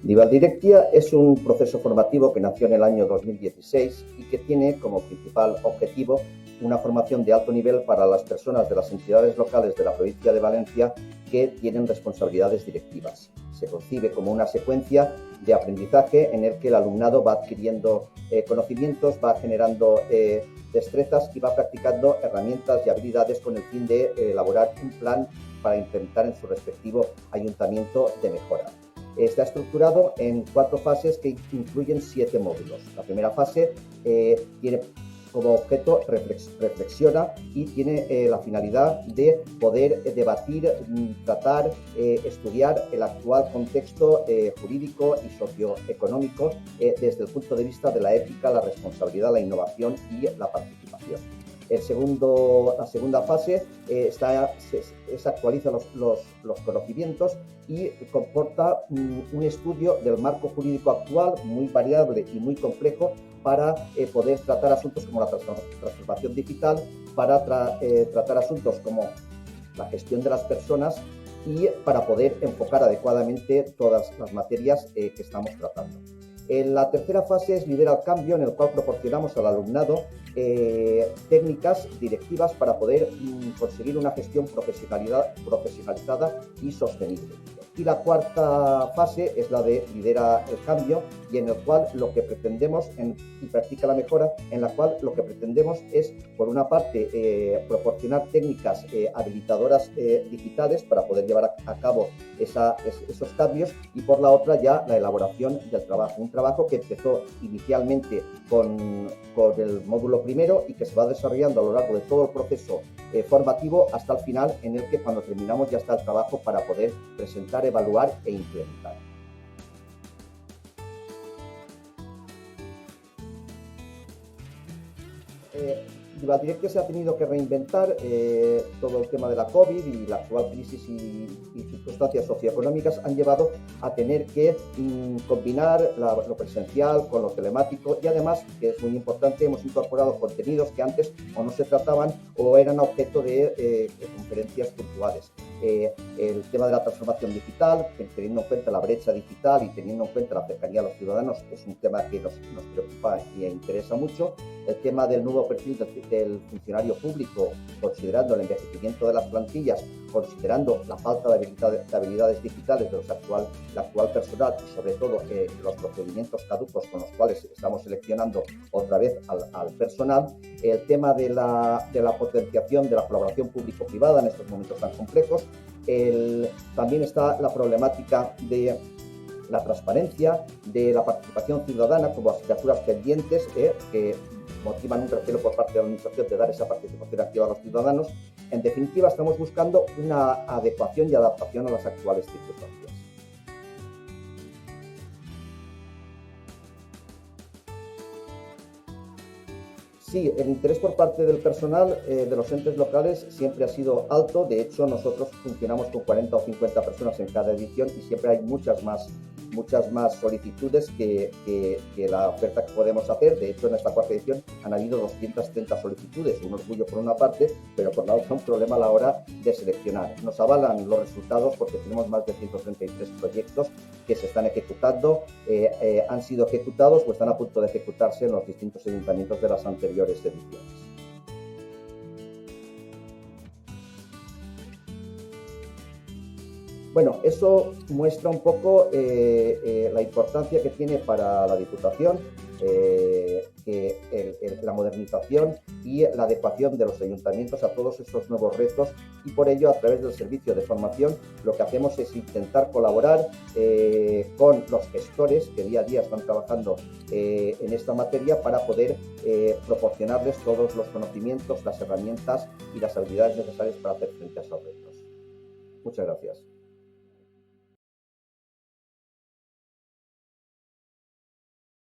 Divaldirectia es un proceso formativo que nació en el año 2016 y que tiene como principal objetivo una formación de alto nivel para las personas de las entidades locales de la provincia de Valencia que tienen responsabilidades directivas. Se concibe como una secuencia de aprendizaje en el que el alumnado va adquiriendo conocimientos, va generando destrezas y va practicando herramientas y habilidades con el fin de elaborar un plan para implementar en su respectivo ayuntamiento de mejora. Está estructurado en 4 fases que incluyen 7 módulos. La primera fase tiene como objeto reflexiona y tiene la finalidad de poder debatir, tratar, estudiar el actual contexto jurídico y socioeconómico desde el punto de vista de la ética, la responsabilidad, la innovación y la participación. La segunda fase actualiza los conocimientos y comporta un estudio del marco jurídico actual muy variable y muy complejo para poder tratar asuntos como la transformación digital, para tratar asuntos como la gestión de las personas y para poder enfocar adecuadamente todas las materias que estamos tratando. En la tercera fase es Lidera el Cambio, en el cual proporcionamos al alumnado técnicas directivas para poder conseguir una gestión profesionalizada y sostenible. Y la cuarta fase es la de Lidera el Cambio, y en el cual lo que pretendemos, y Practica la Mejora, en la cual lo que pretendemos es, por una parte, proporcionar técnicas habilitadoras digitales para poder llevar a cabo esos cambios, y por la otra ya la elaboración del trabajo. Un trabajo que empezó inicialmente con el módulo primero y que se va desarrollando a lo largo de todo el proceso formativo hasta el final, en el que cuando terminamos ya está el trabajo para poder presentar, evaluar e implementar. Divaldirectia se ha tenido que reinventar. Todo el tema de la COVID y la actual crisis y circunstancias socioeconómicas han llevado a tener que combinar lo presencial con lo telemático, y además, que es muy importante, hemos incorporado contenidos que antes o no se trataban o eran objeto de conferencias puntuales. El tema de la transformación digital, teniendo en cuenta la brecha digital y teniendo en cuenta la cercanía a los ciudadanos, es un tema que nos preocupa y interesa mucho. El tema del nuevo perfil del funcionario público, considerando el envejecimiento de las plantillas, considerando la falta de habilidades digitales del actual personal y sobre todo los procedimientos caducos con los cuales estamos seleccionando otra vez al personal. El tema de la potenciación de la colaboración público-privada en estos momentos tan complejos. También está la problemática de la transparencia, de la participación ciudadana como asignaturas pendientes que motivan un recelo por parte de la Administración de dar esa participación activa a los ciudadanos. En definitiva, estamos buscando una adecuación y adaptación a las actuales circunstancias. Sí, el interés por parte del personal de los entes locales siempre ha sido alto. De hecho, nosotros funcionamos con 40 o 50 personas en cada edición y siempre hay muchas más solicitudes que la oferta que podemos hacer. De hecho, en esta cuarta edición han habido 230 solicitudes, un orgullo por una parte, pero por la otra un problema a la hora de seleccionar. Nos avalan los resultados porque tenemos más de 133 proyectos que se están ejecutando, han sido ejecutados o están a punto de ejecutarse en los distintos ayuntamientos de las anteriores ediciones. Bueno, eso muestra un poco la importancia que tiene para la Diputación la modernización y la adecuación de los ayuntamientos a todos estos nuevos retos, y por ello, a través del servicio de formación, lo que hacemos es intentar colaborar con los gestores que día a día están trabajando en esta materia para poder proporcionarles todos los conocimientos, las herramientas y las habilidades necesarias para hacer frente a estos retos. Muchas gracias.